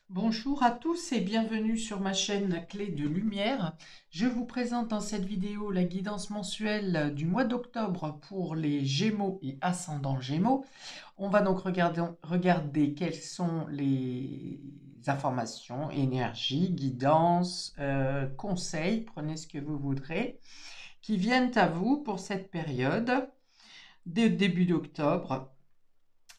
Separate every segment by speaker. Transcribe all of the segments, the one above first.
Speaker 1: Bonjour à tous et bienvenue sur ma chaîne Clé de Lumière. Je vous présente dans cette vidéo la guidance mensuelle du mois d'octobre pour les Gémeaux et ascendants Gémeaux. On va donc regarder quelles sont les informations, énergie, guidance, conseils, prenez ce que vous voudrez, qui viennent à vous pour cette période dès début d'octobre.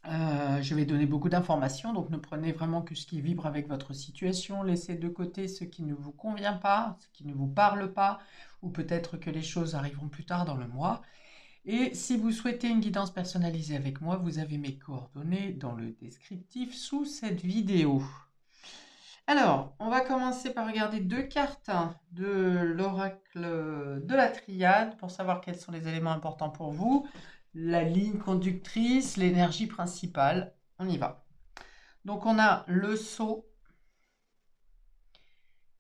Speaker 1: Je vais donner beaucoup d'informations, donc ne prenez vraiment que ce qui vibre avec votre situation. Laissez de côté ce qui ne vous convient pas, ce qui ne vous parle pas, ou peut-être que les choses arriveront plus tard dans le mois. Et si vous souhaitez une guidance personnalisée avec moi, vous avez mes coordonnées dans le descriptif sous cette vidéo. Alors, on va commencer par regarder deux cartes de l'oracle de la triade pour savoir quels sont les éléments importants pour vous. La ligne conductrice, l'énergie principale. On y va. Donc on a le sceau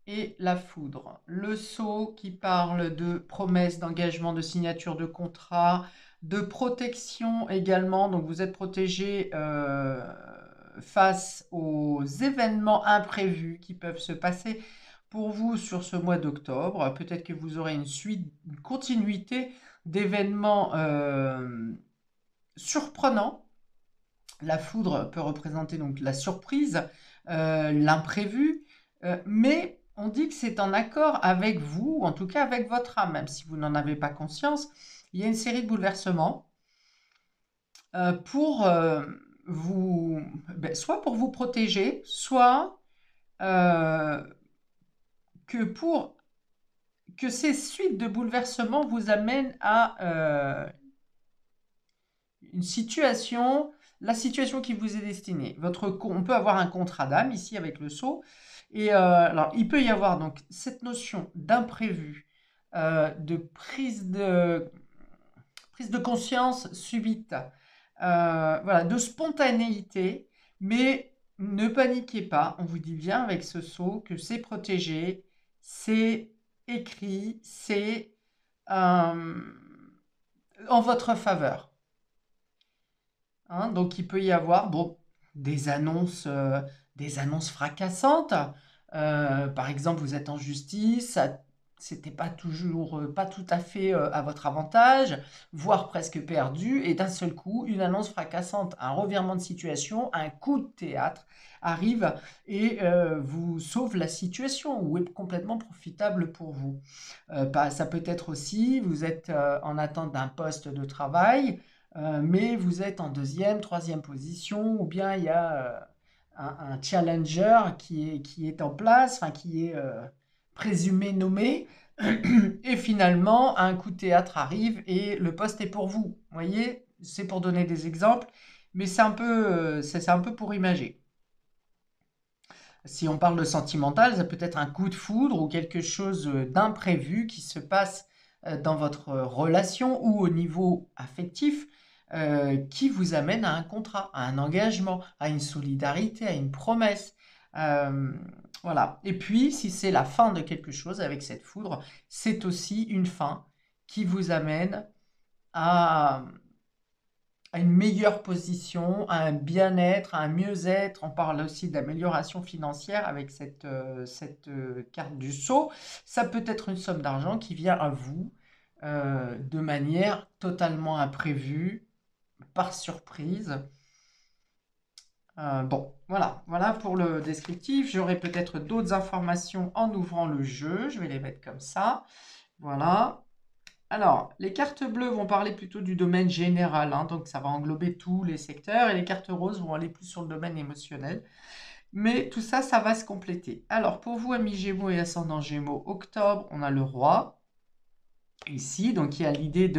Speaker 1: et la foudre. Le sceau qui parle de promesses, d'engagement, de signature de contrat, de protection également. Donc vous êtes protégé face aux événements imprévus qui peuvent se passer pour vous sur ce mois d'octobre. Peut-être que vous aurez une suite, une continuité d'événements surprenants. La foudre peut représenter donc la surprise, l'imprévu, mais on dit que c'est en accord avec vous, ou en tout cas avec votre âme, même si vous n'en avez pas conscience. Il y a une série de bouleversements pour vous, soit pour vous protéger, soit euh, que pour que ces suites de bouleversements vous amènent à une situation, la situation qui vous est destinée. On peut avoir un contrat d'âme ici avec le sceau. Et alors, il peut y avoir donc cette notion d'imprévu, de prise de conscience subite, voilà, de spontanéité, mais ne paniquez pas, on vous dit bien avec ce sceau que c'est protégé, c'est écrit, c'est en votre faveur. Hein. Donc il peut y avoir bon, des annonces fracassantes. Par exemple, vous êtes en justice, c'était pas toujours, pas tout à fait à votre avantage, voire presque perdu, et d'un seul coup, une annonce fracassante, un revirement de situation, un coup de théâtre arrive et vous sauve la situation ou est complètement profitable pour vous. Ça peut être aussi, vous êtes en attente d'un poste de travail, mais vous êtes en deuxième, troisième position, ou bien il y a un challenger qui est en place, enfin qui est présumé nommé, et finalement un coup de théâtre arrive et le poste est pour vous. Vous voyez, c'est pour donner des exemples, mais c'est un peu pour imager. Si on parle de sentimental, ça peut être un coup de foudre ou quelque chose d'imprévu qui se passe dans votre relation ou au niveau affectif qui vous amène à un contrat, à un engagement, à une solidarité, à une promesse. Euh, voilà. Et puis, si c'est la fin de quelque chose avec cette foudre, c'est aussi une fin qui vous amène à, à une meilleure position, à un bien-être, à un mieux-être. On parle aussi d'amélioration financière avec cette carte du sceau. Ça peut être une somme d'argent qui vient à vous de manière totalement imprévue, par surprise. Bon, voilà pour le descriptif. J'aurai peut-être d'autres informations en ouvrant le jeu. Je vais les mettre comme ça. Voilà. Alors, les cartes bleues vont parler plutôt du domaine général, hein, donc ça va englober tous les secteurs, et les cartes roses vont aller plus sur le domaine émotionnel. Mais tout ça, ça va se compléter. Alors, pour vous, amis Gémeaux et ascendant Gémeaux, octobre, on a le roi, ici, donc il y a l'idée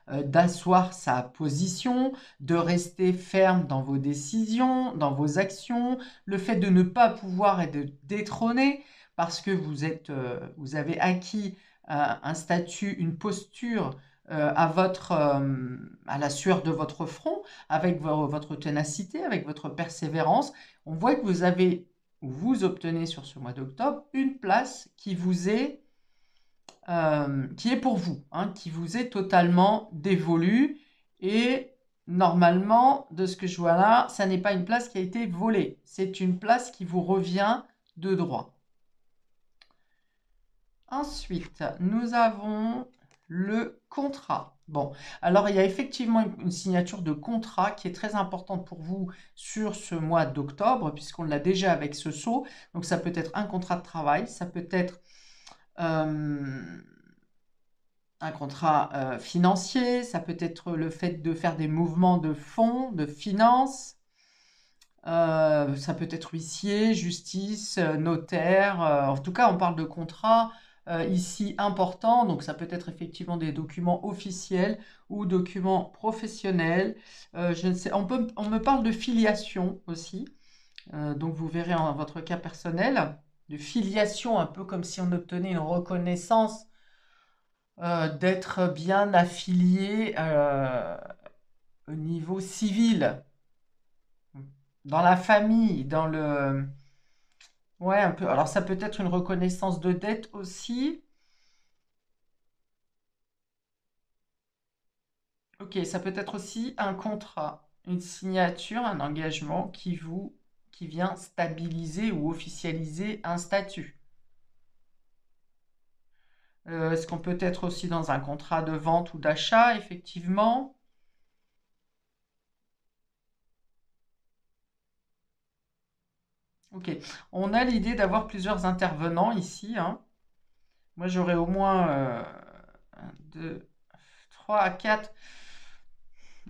Speaker 1: d'asseoir sa position, de rester ferme dans vos décisions, dans vos actions, le fait de ne pas pouvoir et de détrôner, parce que vous avez acquis un statut, une posture à la sueur de votre front, avec votre ténacité, avec votre persévérance. On voit que vous obtenez sur ce mois d'octobre une place qui est pour vous, hein, qui vous est totalement dévolue et normalement, de ce que je vois là, ça n'est pas une place qui a été volée. C'est une place qui vous revient de droit. Ensuite, nous avons le contrat. Bon, alors il y a effectivement une signature de contrat qui est très importante pour vous sur ce mois d'octobre, puisqu'on l'a déjà avec ce sceau. Donc ça peut être un contrat de travail, ça peut être un contrat financier, ça peut être le fait de faire des mouvements de fonds, de finances, ça peut être huissier, justice, notaire. En tout cas, on parle de contrats ici importants. Donc, ça peut être effectivement des documents officiels ou documents professionnels. Je ne sais, on me parle de filiation aussi. Donc, vous verrez en votre cas personnel, de filiation, un peu comme si on obtenait une reconnaissance d'être bien affilié au niveau civil, dans la famille, dans le... Ouais, un peu. Alors ça peut être une reconnaissance de dette aussi. Ok, ça peut être aussi un contrat, une signature, un engagement qui vient stabiliser ou officialiser un statut. Est-ce qu'on peut être aussi dans un contrat de vente ou d'achat, effectivement? Ok, on a l'idée d'avoir plusieurs intervenants ici, hein. Moi, j'aurais au moins 1, 2, 3 à 4,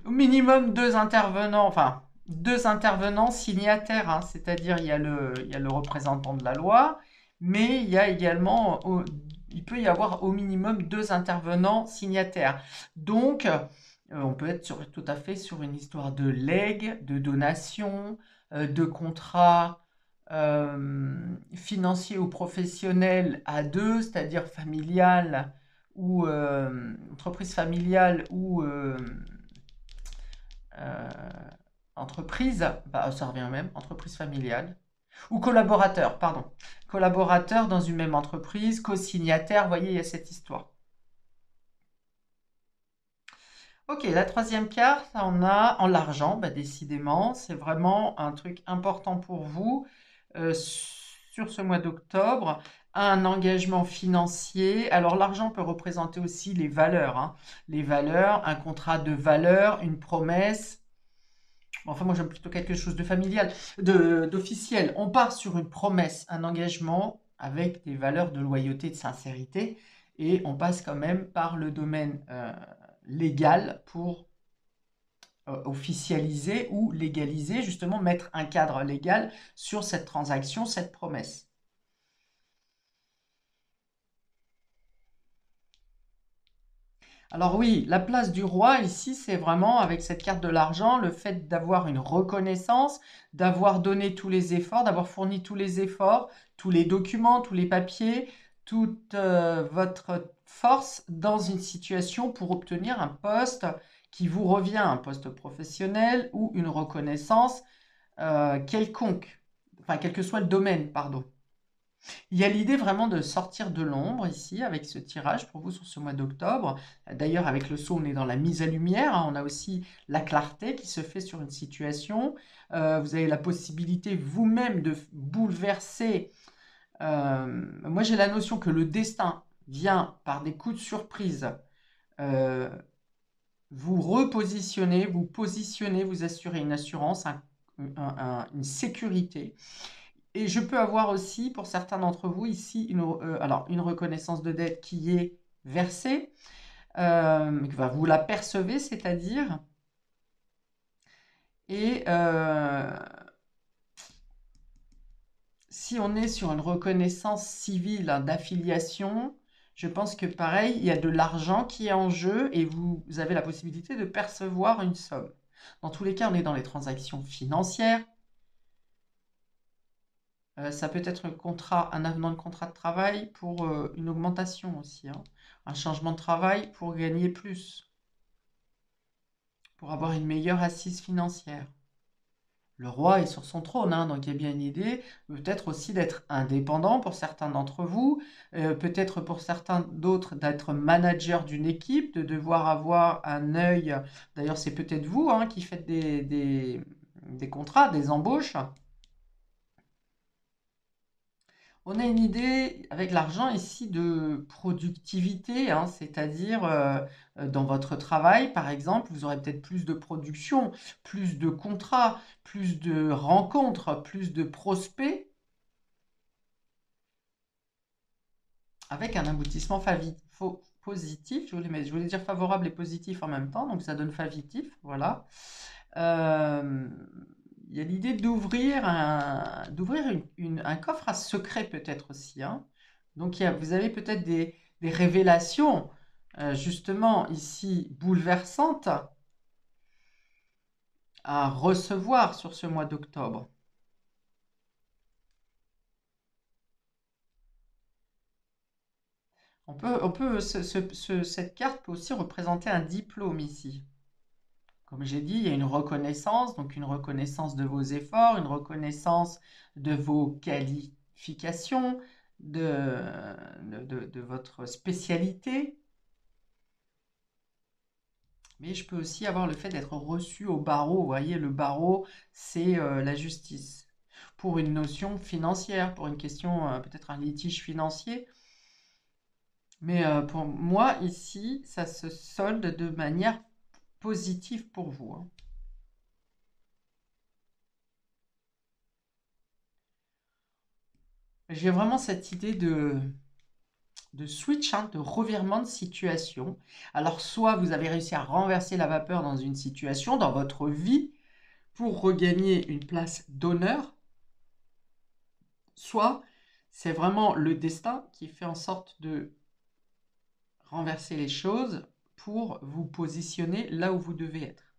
Speaker 1: au minimum deux intervenants, enfin deux intervenants signataires, hein. C'est-à-dire il y a le représentant de la loi, mais il y a également, il peut y avoir au minimum deux intervenants signataires. Donc, on peut être tout à fait sur une histoire de legs, de donation, de contrat financier ou professionnel à deux, c'est-à-dire familial ou entreprise familiale ou euh, entreprise, bah, ça revient même, entreprise familiale, ou collaborateur, pardon, collaborateur dans une même entreprise, co-signataire, vous voyez, il y a cette histoire. Ok, la troisième carte, on a en l'argent, bah, décidément, c'est vraiment un truc important pour vous sur ce mois d'octobre. Un engagement financier. Alors l'argent peut représenter aussi les valeurs, hein. Les valeurs, un contrat de valeur, une promesse. Enfin, moi j'aime plutôt quelque chose de familial, d'officiel. On part sur une promesse, un engagement avec des valeurs de loyauté, de sincérité, et on passe quand même par le domaine légal pour officialiser ou légaliser, justement mettre un cadre légal sur cette transaction, cette promesse. Alors oui, la place du roi ici, c'est vraiment avec cette carte de l'argent, le fait d'avoir une reconnaissance, d'avoir donné tous les efforts, d'avoir fourni tous les efforts, tous les documents, tous les papiers, toute votre force dans une situation pour obtenir un poste qui vous revient, un poste professionnel ou une reconnaissance quelconque, enfin quel que soit le domaine, pardon. Il y a l'idée vraiment de sortir de l'ombre ici avec ce tirage pour vous sur ce mois d'octobre. D'ailleurs, avec le saut, on est dans la mise à lumière, hein. On a aussi la clarté qui se fait sur une situation. Vous avez la possibilité vous-même de bouleverser. Moi, j'ai la notion que le destin vient par des coups de surprise. euh, Vous repositionnez, vous positionnez, vous assurez une assurance, une sécurité. Et je peux avoir aussi, pour certains d'entre vous ici, alors, une reconnaissance de dette qui est versée. Vous la percevez, c'est-à-dire. Et si on est sur une reconnaissance civile, hein, d'affiliation, je pense que pareil, il y a de l'argent qui est en jeu et vous avez la possibilité de percevoir une somme. Dans tous les cas, on est dans les transactions financières. Ça peut être un avenant de contrat de travail pour une augmentation aussi, hein. Un changement de travail pour gagner plus, pour avoir une meilleure assise financière. Le roi est sur son trône, hein, donc il y a bien une idée, peut-être aussi d'être indépendant pour certains d'entre vous, peut-être pour certains d'autres d'être manager d'une équipe, de devoir avoir un œil. D'ailleurs, c'est peut-être vous hein, qui faites des contrats, des embauches. On a une idée avec l'argent ici de productivité, hein, c'est-à-dire dans votre travail, par exemple, vous aurez peut-être plus de production, plus de contrats, plus de rencontres, plus de prospects, avec un aboutissement positif. Je voulais dire favorable et positif en même temps, donc ça donne favitif, voilà. Euh, il y a l'idée d'ouvrir un coffre à secret peut-être aussi, hein. Donc vous avez peut-être des révélations, justement ici bouleversantes à recevoir sur ce mois d'octobre. Cette carte peut aussi représenter un diplôme ici. Comme j'ai dit, il y a une reconnaissance, donc une reconnaissance de vos efforts, une reconnaissance de vos qualifications, de, de votre spécialité. Mais je peux aussi avoir le fait d'être reçu au barreau. Vous voyez, le barreau, c'est la justice. Pour une notion financière, pour une question, peut-être un litige financier. Mais pour moi, ici, ça se solde de manière positive pour vous, hein. J'ai vraiment cette idée de switch, hein, de revirement de situation. Alors, soit vous avez réussi à renverser la vapeur dans une situation, dans votre vie, pour regagner une place d'honneur, soit c'est vraiment le destin qui fait en sorte de renverser les choses pour vous positionner là où vous devez être.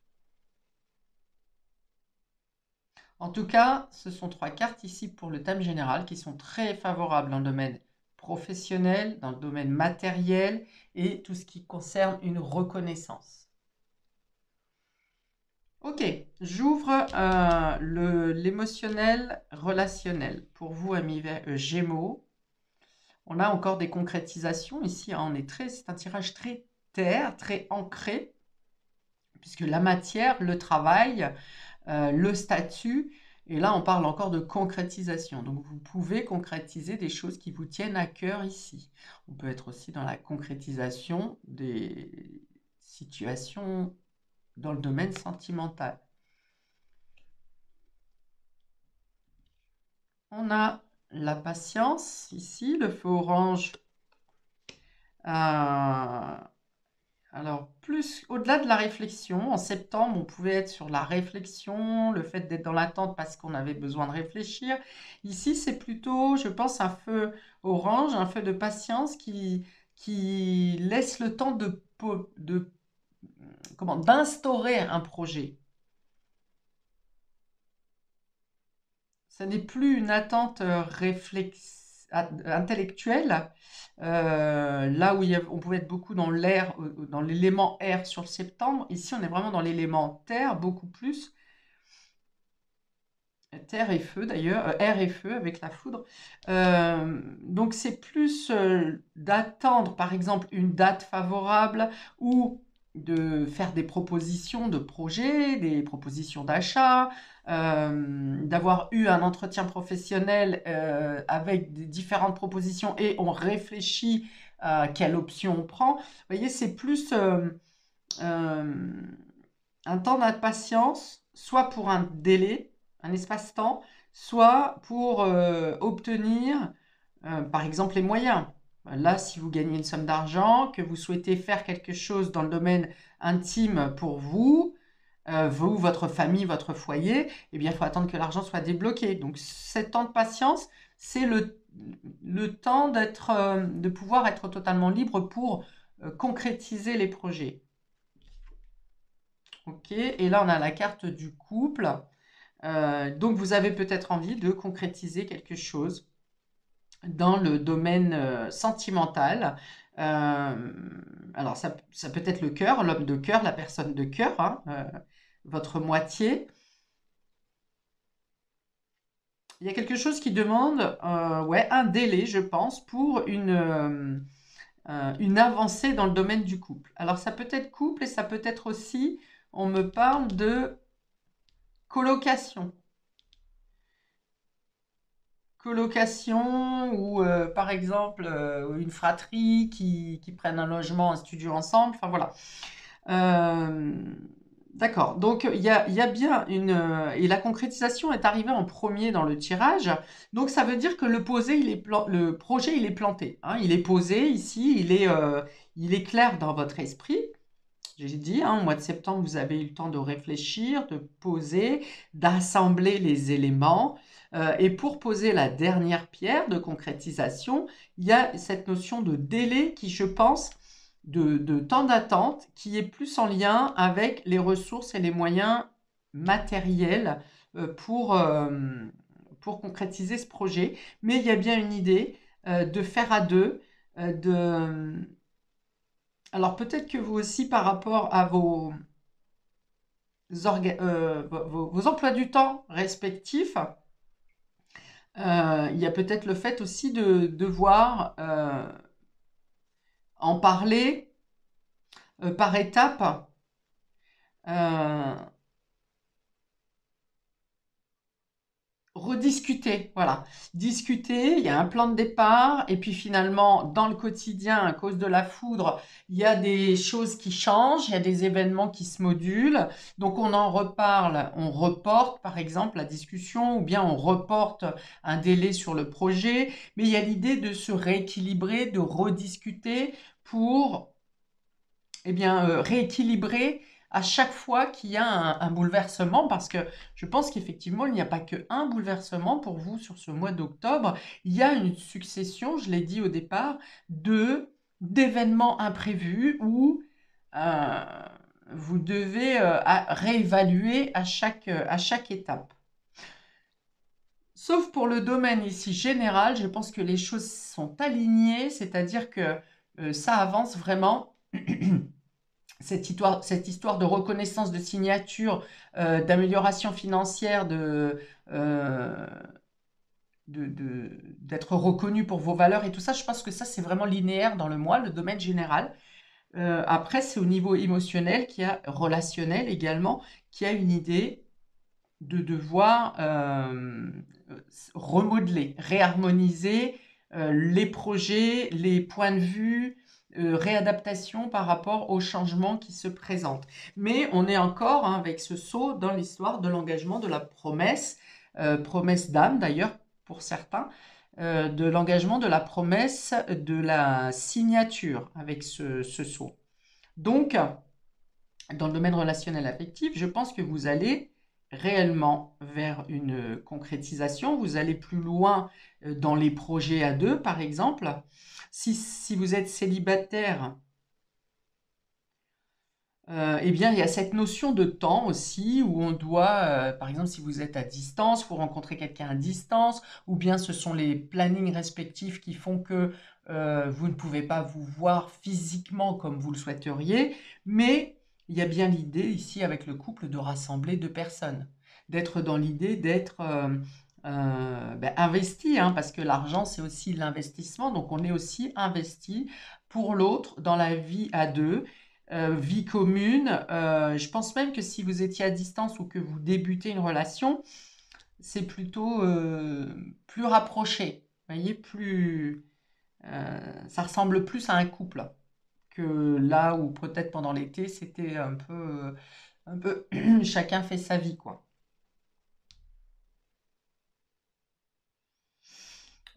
Speaker 1: En tout cas, ce sont trois cartes ici pour le thème général qui sont très favorables dans le domaine professionnel, dans le domaine matériel et tout ce qui concerne une reconnaissance. Ok, j'ouvre l'émotionnel relationnel. Pour vous, amis Gémeaux, on a encore des concrétisations ici, hein. C'est un tirage très terre, très ancré, puisque la matière, le travail, le statut, et là on parle encore de concrétisation. Donc vous pouvez concrétiser des choses qui vous tiennent à cœur ici. On peut être aussi dans la concrétisation des situations dans le domaine sentimental. On a la patience ici, le feu orange. Alors, plus au-delà de la réflexion, en septembre, on pouvait être sur la réflexion, le fait d'être dans l'attente parce qu'on avait besoin de réfléchir. Ici, c'est plutôt, je pense, un feu orange, un feu de patience qui laisse le temps d'instaurer un projet. Ce n'est plus une attente intellectuelle, là où on pouvait être beaucoup dans l'air, dans l'élément air sur le septembre. Ici, on est vraiment dans l'élément terre, beaucoup plus. Terre et feu d'ailleurs, air et feu avec la foudre. Donc c'est plus d'attendre par exemple une date favorable ou de faire des propositions de projets, des propositions d'achat, d'avoir eu un entretien professionnel avec des différentes propositions et on réfléchit à quelle option on prend. Vous voyez, c'est plus euh, un temps d'impatience, soit pour un délai, un espace-temps, soit pour obtenir, par exemple, les moyens. Là, si vous gagnez une somme d'argent, que vous souhaitez faire quelque chose dans le domaine intime pour vous, vous, votre famille, votre foyer, eh bien, il faut attendre que l'argent soit débloqué. Donc, ce temps de patience, c'est le temps de pouvoir être totalement libre pour concrétiser les projets. Ok, et là on a la carte du couple. Donc vous avez peut-être envie de concrétiser quelque chose dans le domaine sentimental. Alors ça peut être le cœur, l'homme de cœur, la personne de cœur, hein, votre moitié. il y a quelque chose qui demande ouais, un délai, je pense, pour une avancée dans le domaine du couple. Alors, ça peut être couple et ça peut être aussi, on me parle de colocation. Colocation ou par exemple une fratrie qui prennent un logement, un studio ensemble. Enfin voilà. Euh, d'accord. Donc il y a bien une et la concrétisation est arrivée en premier dans le tirage. Donc ça veut dire que le projet il est planté. Hein. Il est posé ici. Il est clair dans votre esprit. J'ai dit, hein, au mois de septembre, vous avez eu le temps de réfléchir, de poser, d'assembler les éléments. Et pour poser la dernière pierre de concrétisation, il y a cette notion de délai qui, je pense, de temps d'attente, qui est plus en lien avec les ressources et les moyens matériels euh, pour, euh, pour concrétiser ce projet. Mais il y a bien une idée de faire à deux, de alors peut-être que vous aussi, par rapport à vos emplois du temps respectifs, il y a peut-être le fait aussi de devoir en parler par étapes. euh, Rediscuter, voilà. Discuter, il y a un plan de départ, et puis finalement, dans le quotidien, à cause de la foudre, il y a des choses qui changent, il y a des événements qui se modulent. Donc on en reparle, on reporte par exemple la discussion, ou bien on reporte un délai sur le projet, mais il y a l'idée de se rééquilibrer, de rediscuter pour eh bien, rééquilibrer à chaque fois qu'il y a un bouleversement, parce que je pense qu'effectivement, il n'y a pas qu'un bouleversement pour vous sur ce mois d'octobre. Il y a une succession, je l'ai dit au départ, d'événements imprévus où euh, vous devez réévaluer à chaque étape. Sauf pour le domaine ici général, je pense que les choses sont alignées, c'est-à-dire que ça avance vraiment. Cette histoire de reconnaissance de signature, d'amélioration financière, euh, d'être reconnu pour vos valeurs et tout ça, je pense que ça, c'est vraiment linéaire dans le moi, le domaine général. Après, c'est au niveau émotionnel, relationnel également, qui a une idée de devoir remodeler, réharmoniser les projets, les points de vue, réadaptation par rapport aux changements qui se présentent. Mais on est encore hein, avec ce saut dans l'histoire de l'engagement, de la promesse, promesse d'âme d'ailleurs pour certains, de l'engagement, de la promesse, de la signature avec ce saut. Donc, dans le domaine relationnel affectif, je pense que vous allez réellement vers une concrétisation, vous allez plus loin dans les projets à deux, par exemple. Si vous êtes célibataire, eh bien, il y a cette notion de temps aussi où on doit, par exemple, si vous êtes à distance, vous rencontrez quelqu'un à distance, ou bien ce sont les plannings respectifs qui font que vous ne pouvez pas vous voir physiquement comme vous le souhaiteriez, mais il y a bien l'idée ici avec le couple de rassembler deux personnes, d'être dans l'idée d'être investi, hein, parce que l'argent c'est aussi l'investissement, donc on est aussi investi pour l'autre dans la vie à deux vie commune. Je pense même que si vous étiez à distance ou que vous débutez une relation, c'est plutôt plus rapproché. Vous voyez, ça ressemble plus à un couple que là où peut-être pendant l'été, c'était un peu chacun fait sa vie, quoi.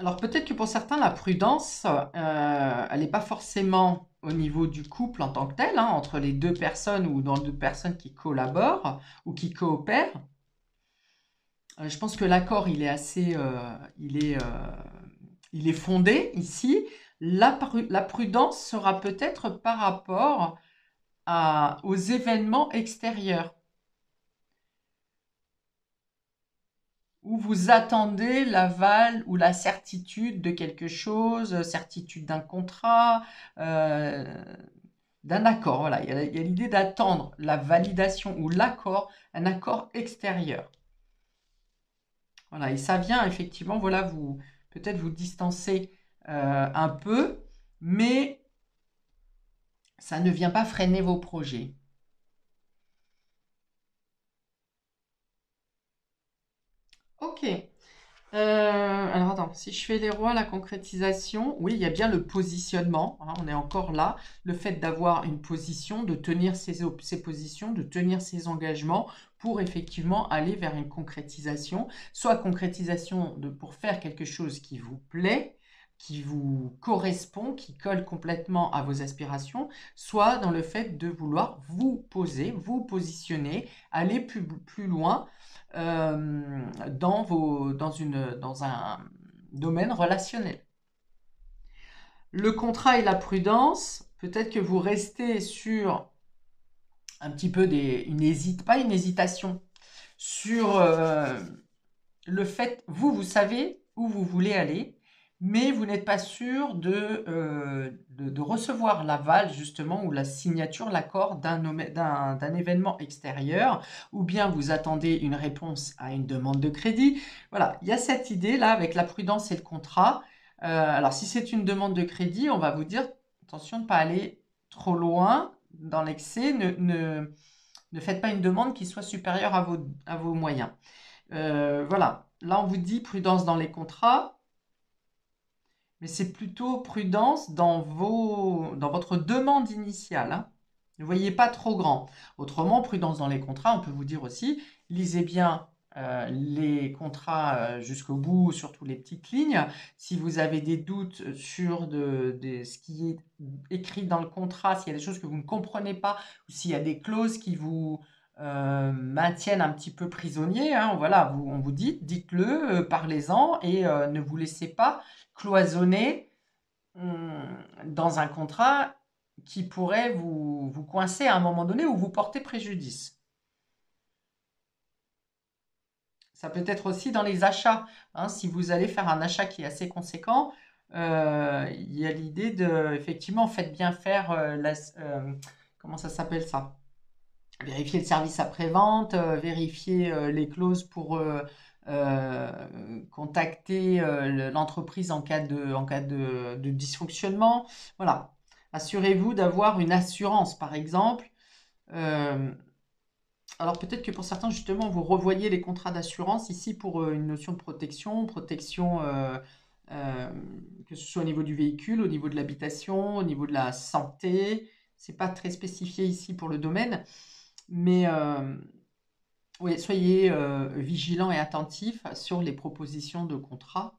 Speaker 1: Alors peut-être que pour certains, la prudence, elle n'est pas forcément au niveau du couple en tant que tel, hein, entre les deux personnes ou dans deux personnes qui collaborent ou qui coopèrent. Je pense que l'accord, il est fondé ici. La prudence sera peut-être par rapport aux événements extérieurs, où vous attendez l'aval ou la certitude de quelque chose, certitude d'un contrat, euh, d'un accord. Voilà, il y a l'idée d'attendre la validation ou l'accord, un accord extérieur. Voilà, et ça vient effectivement, voilà, vous peut-être vous distancer un peu, mais ça ne vient pas freiner vos projets. Ok. Alors attends, si je fais les rois, la concrétisation, oui, il y a bien le positionnement, hein, on est encore là, le fait d'avoir une position, de tenir ses positions, de tenir ses engagements pour effectivement aller vers une concrétisation, soit concrétisation pour faire quelque chose qui vous plaît, qui vous correspond, qui colle complètement à vos aspirations, soit dans le fait de vouloir vous poser, vous positionner, aller plus loin dans un domaine relationnel. Le contrat et la prudence, peut-être que vous restez sur un petit peu pas une hésitation, sur le fait, vous savez où vous voulez aller, mais vous n'êtes pas sûr de recevoir l'aval justement ou la signature, l'accord d'un événement extérieur, ou bien vous attendez une réponse à une demande de crédit. Voilà, il y a cette idée-là avec la prudence et le contrat. Alors si c'est une demande de crédit, on va vous dire, attention de ne pas aller trop loin dans l'excès, ne faites pas une demande qui soit supérieure à vos moyens. Voilà, là on vous dit prudence dans les contrats, mais c'est plutôt prudence dans votre demande initiale, hein. Ne voyez pas trop grand. Autrement, prudence dans les contrats, on peut vous dire aussi, lisez bien les contrats jusqu'au bout, surtout les petites lignes. Si vous avez des doutes sur ce qui est écrit dans le contrat, s'il y a des choses que vous ne comprenez pas, ou s'il y a des clauses qui vous maintiennent un petit peu prisonnier, hein, voilà, on vous dit, dites-le, parlez-en et ne vous laissez pas cloisonner dans un contrat qui pourrait vous coincer à un moment donné ou vous porter préjudice. Ça peut être aussi dans les achats, hein, si vous allez faire un achat qui est assez conséquent, il y a l'idée de, effectivement, faites bien faire comment ça s'appelle ça? Vérifier le service après-vente, vérifier les clauses pour contacter l'entreprise en cas de dysfonctionnement. Voilà. Assurez-vous d'avoir une assurance, par exemple. Euh, alors peut-être que pour certains, justement, vous revoyez les contrats d'assurance ici pour une notion de protection euh, que ce soit au niveau du véhicule, au niveau de l'habitation, au niveau de la santé. C'est pas très spécifié ici pour le domaine, mais oui, soyez vigilants et attentifs sur les propositions de contrat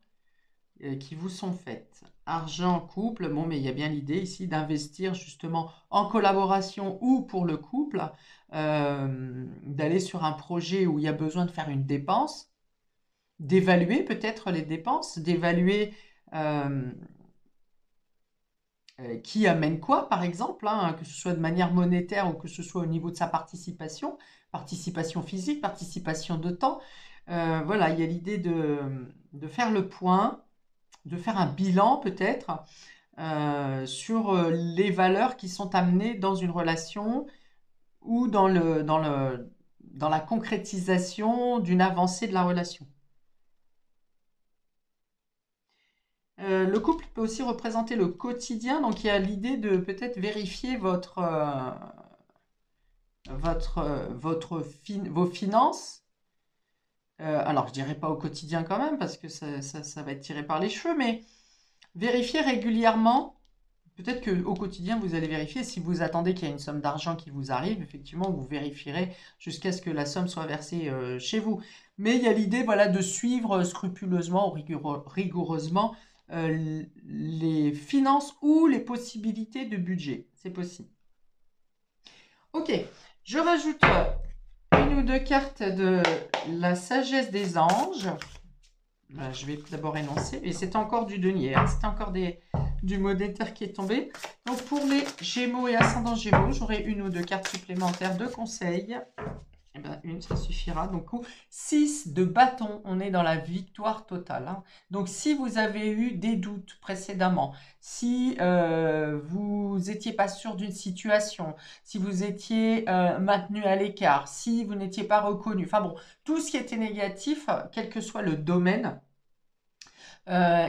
Speaker 1: qui vous sont faites. Argent, couple, bon, mais il y a bien l'idée ici d'investir justement en collaboration ou pour le couple, d'aller sur un projet où il y a besoin de faire une dépense, d'évaluer peut-être les dépenses, d'évaluer euh, qui amène quoi, par exemple, hein, que ce soit de manière monétaire ou que ce soit au niveau de sa participation physique, participation de temps. Voilà, il y a l'idée de faire le point, de faire un bilan peut-être sur les valeurs qui sont amenées dans une relation ou dans la concrétisation d'une avancée de la relation. Le couple peut aussi représenter le quotidien, donc il y a l'idée de peut-être vérifier vos finances. Alors, je dirais pas au quotidien quand même, parce que ça va être tiré par les cheveux, mais vérifier régulièrement. Peut-être qu'au quotidien, vous allez vérifier. Si vous attendez qu'il y ait une somme d'argent qui vous arrive, effectivement, vous vérifierez jusqu'à ce que la somme soit versée chez vous. Mais il y a l'idée, voilà, de suivre scrupuleusement ou rigoureusement les finances ou les possibilités de budget. C'est possible. Ok, je rajoute une ou deux cartes de la sagesse des anges. Voilà, je vais d'abord énoncer. Et c'est encore du denier, hein, c'est encore du monétaire qui est tombé. Donc pour les Gémeaux et ascendants Gémeaux, j'aurai une ou deux cartes supplémentaires de conseils. Eh ben, une, ça suffira. Donc, 6 de bâton, on est dans la victoire totale, hein. Donc, si vous avez eu des doutes précédemment, si vous n'étiez pas sûr d'une situation, si vous étiez maintenu à l'écart, si vous n'étiez pas reconnu, enfin bon, tout ce qui était négatif, quel que soit le domaine,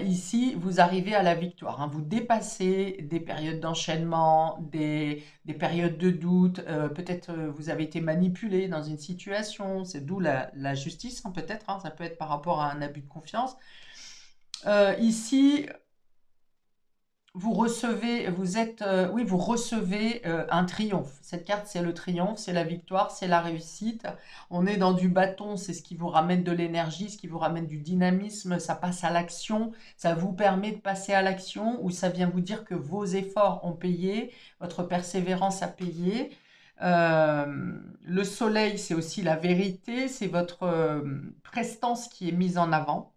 Speaker 1: ici, vous arrivez à la victoire, hein. Vous dépassez des périodes d'enchaînement, des périodes de doute. Peut-être vous avez été manipulé dans une situation. C'est d'où la justice, hein, peut-être, hein. Ça peut être par rapport à un abus de confiance. Ici, vous recevez, oui, vous recevez un triomphe. Cette carte, c'est le triomphe, c'est la victoire, c'est la réussite. On est dans du bâton, c'est ce qui vous ramène de l'énergie, ce qui vous ramène du dynamisme, ça passe à l'action, ça vous permet de passer à l'action, ou ça vient vous dire que vos efforts ont payé, votre persévérance a payé. Le soleil, c'est aussi la vérité, c'est votre prestance qui est mise en avant.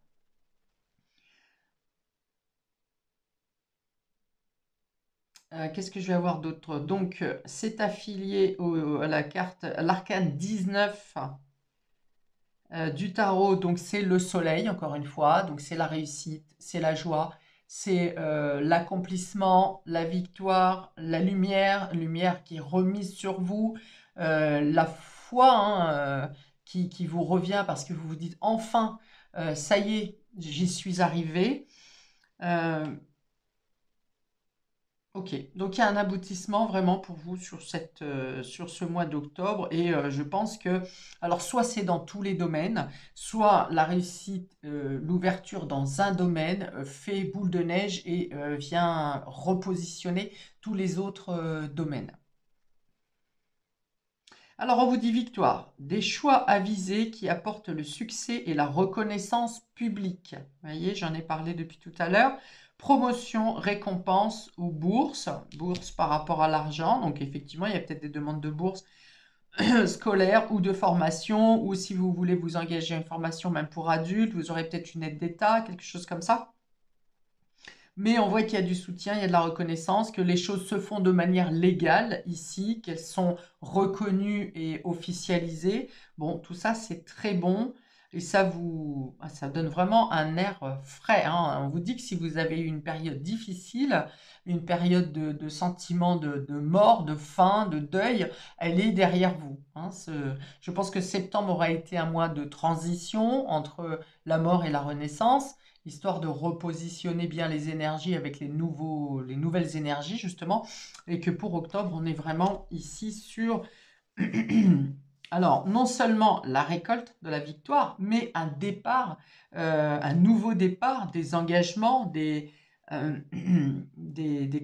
Speaker 1: Qu'est-ce que je vais avoir d'autre? Donc, c'est affilié à la carte, à l'arcane 19 du tarot. Donc, c'est le soleil, encore une fois. Donc, c'est la réussite, c'est la joie, c'est l'accomplissement, la victoire, la lumière qui est remise sur vous, la foi, hein, qui vous revient parce que vous vous dites enfin, ça y est, j'y suis arrivé. Euh, Ok, donc il y a un aboutissement vraiment pour vous sur sur ce mois d'octobre et je pense que, alors soit c'est dans tous les domaines, soit la réussite, l'ouverture dans un domaine fait boule de neige et vient repositionner tous les autres domaines. Alors on vous dit victoire, des choix avisés qui apportent le succès et la reconnaissance publique. Vous voyez, j'en ai parlé depuis tout à l'heure. Promotion, récompense ou bourse. Bourse par rapport à l'argent. Donc effectivement, il y a peut-être des demandes de bourse scolaire ou de formation. Ou si vous voulez vous engager à une formation même pour adultes, vous aurez peut-être une aide d'État, quelque chose comme ça. Mais on voit qu'il y a du soutien, il y a de la reconnaissance, que les choses se font de manière légale ici, qu'elles sont reconnues et officialisées. Bon, tout ça, c'est très bon. Et ça donne vraiment un air frais, hein. On vous dit que si vous avez eu une période difficile, une période de sentiment de mort, de faim, de deuil, elle est derrière vous, hein. Je pense que septembre aura été un mois de transition entre la mort et la renaissance, histoire de repositionner bien les énergies avec les nouvelles énergies, justement, et que pour octobre, on est vraiment ici sur, alors, non seulement la récolte de la victoire, mais un départ, un nouveau départ, des engagements, des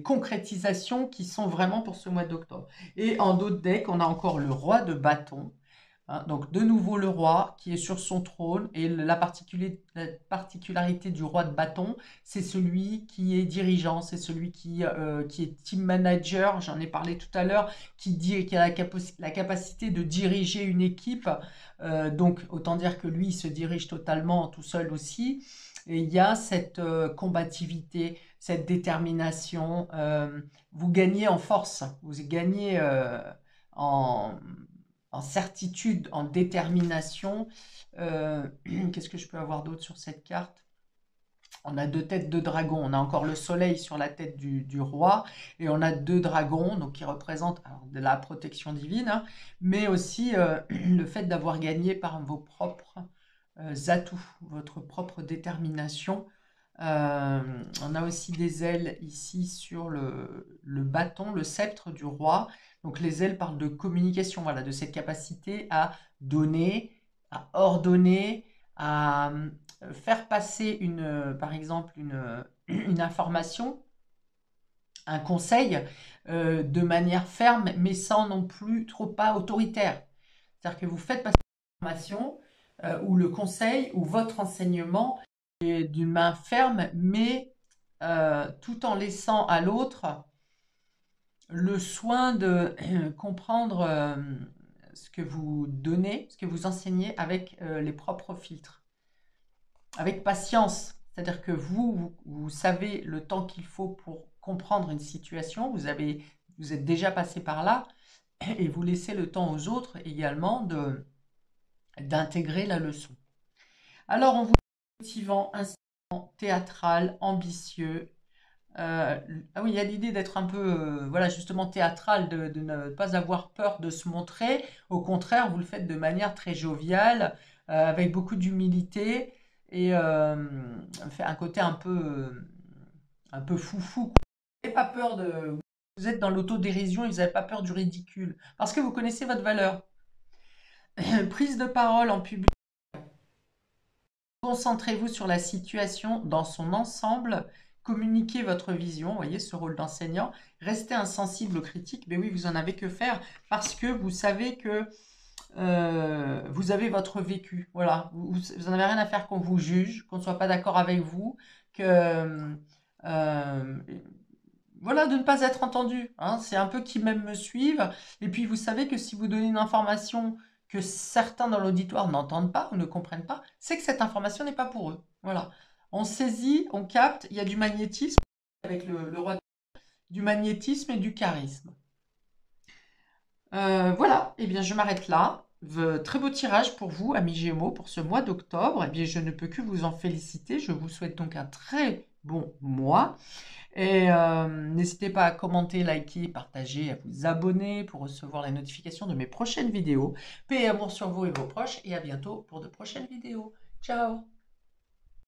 Speaker 1: concrétisations qui sont vraiment pour ce mois d'octobre. Et en d'autres decks, on a encore le roi de bâton, hein. Donc de nouveau le roi qui est sur son trône et la particularité du roi de bâton, c'est celui qui est dirigeant, c'est celui qui est team manager, j'en ai parlé tout à l'heure, qui a la capacité de diriger une équipe. Donc autant dire que lui, il se dirige totalement tout seul aussi. Et il y a cette combativité, cette détermination. Vous gagnez en force, vous gagnez en certitude, en détermination. Qu'est-ce que je peux avoir d'autre sur cette carte? On a 2 têtes de dragon. On a encore le soleil sur la tête du roi. Et on a 2 dragons, donc qui représentent alors, de la protection divine, hein, mais aussi le fait d'avoir gagné par vos propres atouts, votre propre détermination. On a aussi des ailes ici sur le bâton, le sceptre du roi. Donc les ailes parlent de communication, voilà, de cette capacité à donner, à ordonner, à faire passer par exemple une information, un conseil de manière ferme, mais sans non plus trop pas autoritaire. C'est-à-dire que vous faites passer l'information ou le conseil ou votre enseignement d'une main ferme, mais tout en laissant à l'autre le soin de comprendre ce que vous donnez, ce que vous enseignez avec les propres filtres, avec patience. C'est-à-dire que vous savez le temps qu'il faut pour comprendre une situation, vous êtes déjà passé par là, et vous laissez le temps aux autres également d'intégrer la leçon. Alors, on vous dit motivant, inspirant, théâtral, ambitieux. Ah oui, il y a l'idée d'être un peu, voilà, justement théâtral, de ne pas avoir peur de se montrer. Au contraire, vous le faites de manière très joviale, avec beaucoup d'humilité et fait un côté un peu foufou, quoi. Vous n'avez pas peur de, vous êtes dans l'autodérision et vous n'avez pas peur du ridicule parce que vous connaissez votre valeur. Prise de parole en public. Concentrez-vous sur la situation dans son ensemble, communiquez votre vision, voyez ce rôle d'enseignant, restez insensible aux critiques, mais oui, vous en avez que faire parce que vous savez que vous avez votre vécu, voilà, vous en avez rien à faire qu'on vous juge, qu'on ne soit pas d'accord avec vous, que euh, voilà, de ne pas être entendu, hein. C'est un peu qui même me suivent. Et puis vous savez que si vous donnez une information que certains dans l'auditoire n'entendent pas ou ne comprennent pas, c'est que cette information n'est pas pour eux. Voilà. On saisit, on capte, il y a du magnétisme avec le roi, du magnétisme et du charisme. Voilà, et bien je m'arrête là. Très beau tirage pour vous, amis Gémeaux, pour ce mois d'octobre. Eh bien, je ne peux que vous en féliciter. Je vous souhaite donc un très bon mois. Et n'hésitez pas à commenter, liker, partager, à vous abonner pour recevoir les notifications de mes prochaines vidéos. Paix et amour sur vous et vos proches et à bientôt pour de prochaines vidéos. Ciao!